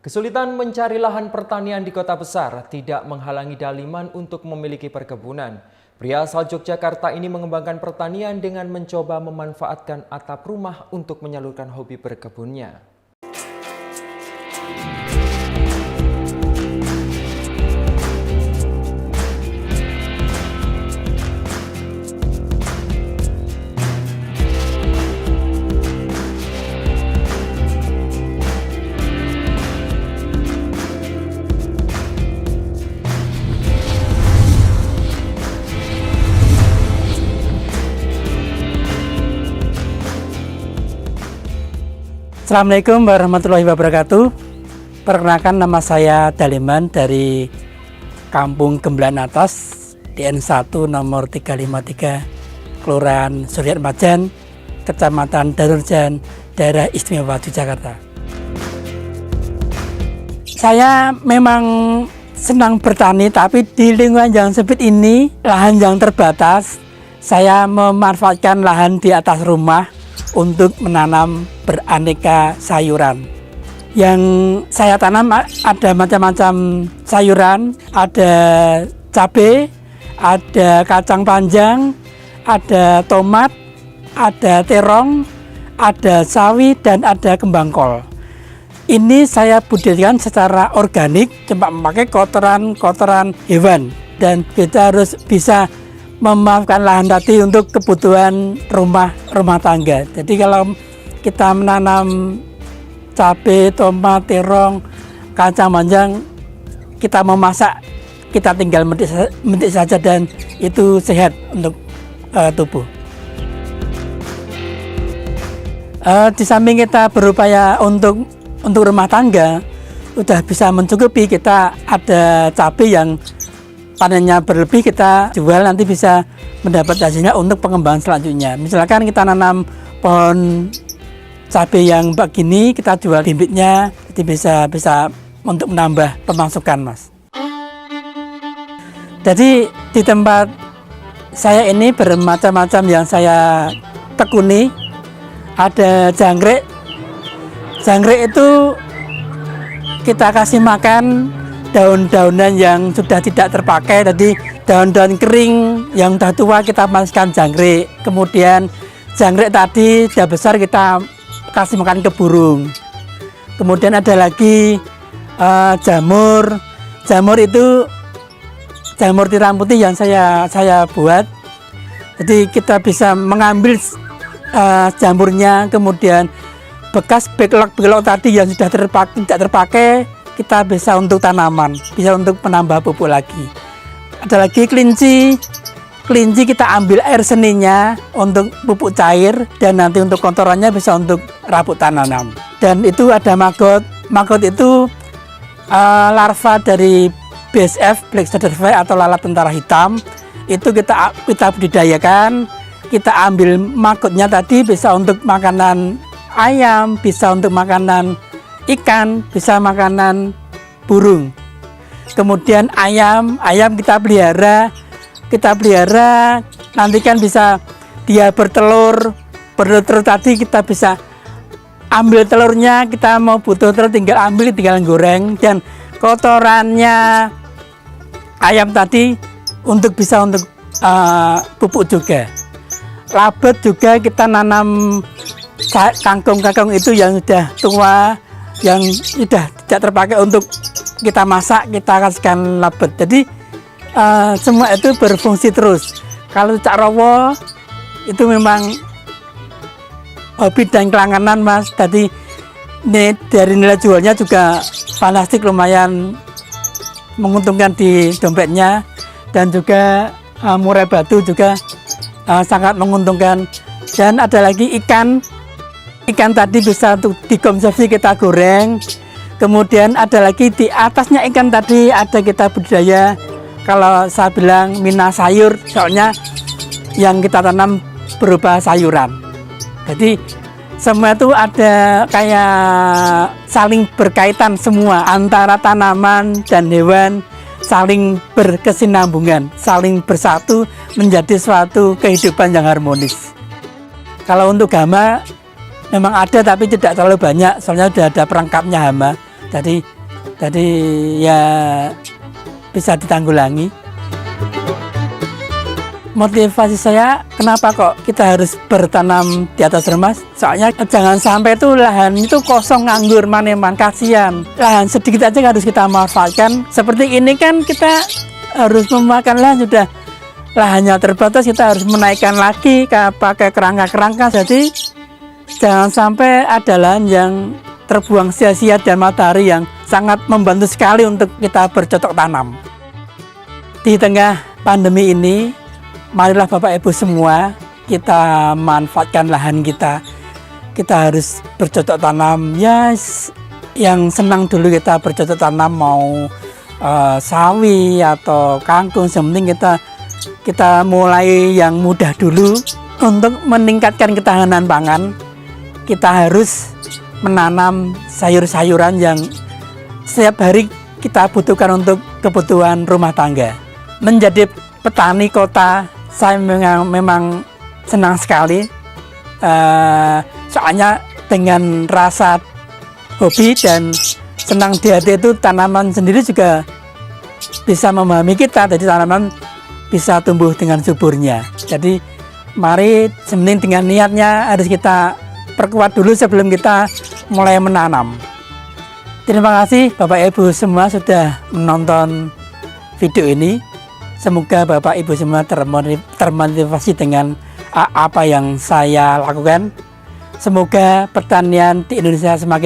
Kesulitan mencari lahan pertanian di kota besar tidak menghalangi Daliman untuk memiliki perkebunan. Pria asal Yogyakarta ini mengembangkan pertanian dengan mencoba memanfaatkan atap rumah untuk menyalurkan hobi berkebunnya. Assalamualaikum warahmatullahi wabarakatuh. Perkenalkan, nama saya Daliman dari Kampung Gembelan Atas, DN1 nomor 353, Kelurahan Suryat Majan, Kecamatan Darurjan, Daerah Istimewa Yogyakarta. Saya memang senang bertani, tapi di lingkungan yang sempit ini, lahan yang terbatas, saya memanfaatkan lahan di atas rumah untuk menanam beraneka sayuran. Yang saya tanam ada macam-macam sayuran, ada cabai, ada kacang panjang, ada tomat, ada terong, ada sawi, dan ada kembang kol. Ini saya budidayakan secara organik, cuma memakai kotoran hewan, dan kita harus bisa memanfaatkan lahan tadi untuk kebutuhan rumah tangga. Jadi kalau kita menanam cabai, tomat, terong, kacang panjang, kita memasak, kita tinggal metik saja dan itu sehat untuk tubuh. Di samping kita berupaya untuk rumah tangga, sudah bisa mencukupi, kita ada cabai yang panennya berlebih, kita jual, nanti bisa mendapat hasilnya untuk pengembangan selanjutnya. Misalkan kita nanam pohon cabai yang begini, kita jual bibitnya, jadi bisa untuk menambah pemasukan, Mas. Jadi di tempat saya ini bermacam-macam yang saya tekuni. Ada jangkrik. Jangkrik itu kita kasih makan daun-daunan yang sudah tidak terpakai, tadi daun-daun kering yang sudah tua kita masukkan jangkrik. Kemudian jangkrik tadi sudah besar kita kasih makan ke burung. Kemudian ada lagi jamur. Jamur itu jamur tiram putih yang saya buat. Jadi kita bisa mengambil jamurnya, kemudian bekas backlog tadi yang sudah tidak terpakai, kita bisa untuk tanaman, bisa untuk menambah pupuk lagi. Ada lagi kelinci. Kelinci kita ambil air seninya untuk pupuk cair, dan nanti untuk kotorannya bisa untuk rabuk tanaman. Dan itu ada maggot. Maggot itu larva dari BSF, Black Soldier Fly, atau lalat tentara hitam. Itu kita budidayakan. Kita ambil maggotnya tadi bisa untuk makanan ayam, bisa untuk makanan ikan, bisa makanan burung. Kemudian ayam kita pelihara nanti kan bisa dia bertelur tadi, kita bisa ambil telurnya, kita mau butuh telur tinggal ambil, tinggal goreng. Dan kotorannya ayam tadi bisa untuk pupuk juga. Labet juga kita nanam kangkung itu yang sudah tua, yang sudah tidak terpakai untuk kita masak, kita kasihkan labet. Jadi semua itu berfungsi terus. Kalau Cak Rowo itu memang hobi dan kelangganan, Mas. Tadi dari nilai jualnya juga fantastik, lumayan menguntungkan di dompetnya, dan juga murai batu juga sangat menguntungkan. Dan ada lagi ikan tadi bisa untuk dikonsumsi, kita goreng. Kemudian ada lagi di atasnya ikan tadi ada kita budidaya, kalau saya bilang mina sayur, soalnya yang kita tanam berupa sayuran. Jadi semua itu ada kayak saling berkaitan semua, antara tanaman dan hewan saling berkesinambungan, saling bersatu menjadi suatu kehidupan yang harmonis. Kalau untuk hama memang ada, tapi tidak terlalu banyak, soalnya sudah ada perangkapnya hama. Jadi Jadi ya bisa ditanggulangi. Motivasi saya, kenapa kok kita harus bertanam di atas rumah? Soalnya jangan sampai tuh lahan itu kosong nganggur, maneman, kasihan. Lahan sedikit aja harus kita manfaatkan. Seperti ini kan kita harus memakan lahan, sudah lahannya terbatas, kita harus menaikkan lagi pakai kerangka-kerangka. Jadi jangan sampai ada lahan yang terbuang sia-sia dan matahari yang sangat membantu sekali untuk kita bercocok tanam. Di tengah pandemi ini, marilah Bapak Ibu semua kita manfaatkan lahan kita. Kita harus bercocok tanam. Ya, yang senang dulu kita bercocok tanam, mau sawi atau kangkung. Yang penting kita mulai yang mudah dulu. Untuk meningkatkan ketahanan pangan, kita harus menanam sayur-sayuran yang setiap hari kita butuhkan untuk kebutuhan rumah tangga. Menjadi petani kota, saya memang senang sekali, soalnya dengan rasa hobi dan senang di hati itu, tanaman sendiri juga bisa memahami kita, jadi tanaman bisa tumbuh dengan suburnya. Jadi mari sementing dengan niatnya harus kita perkuat dulu sebelum kita mulai menanam. Terima kasih Bapak Ibu semua sudah menonton video ini. Semoga Bapak Ibu semua termotivasi dengan apa yang saya lakukan. Semoga pertanian di Indonesia semakin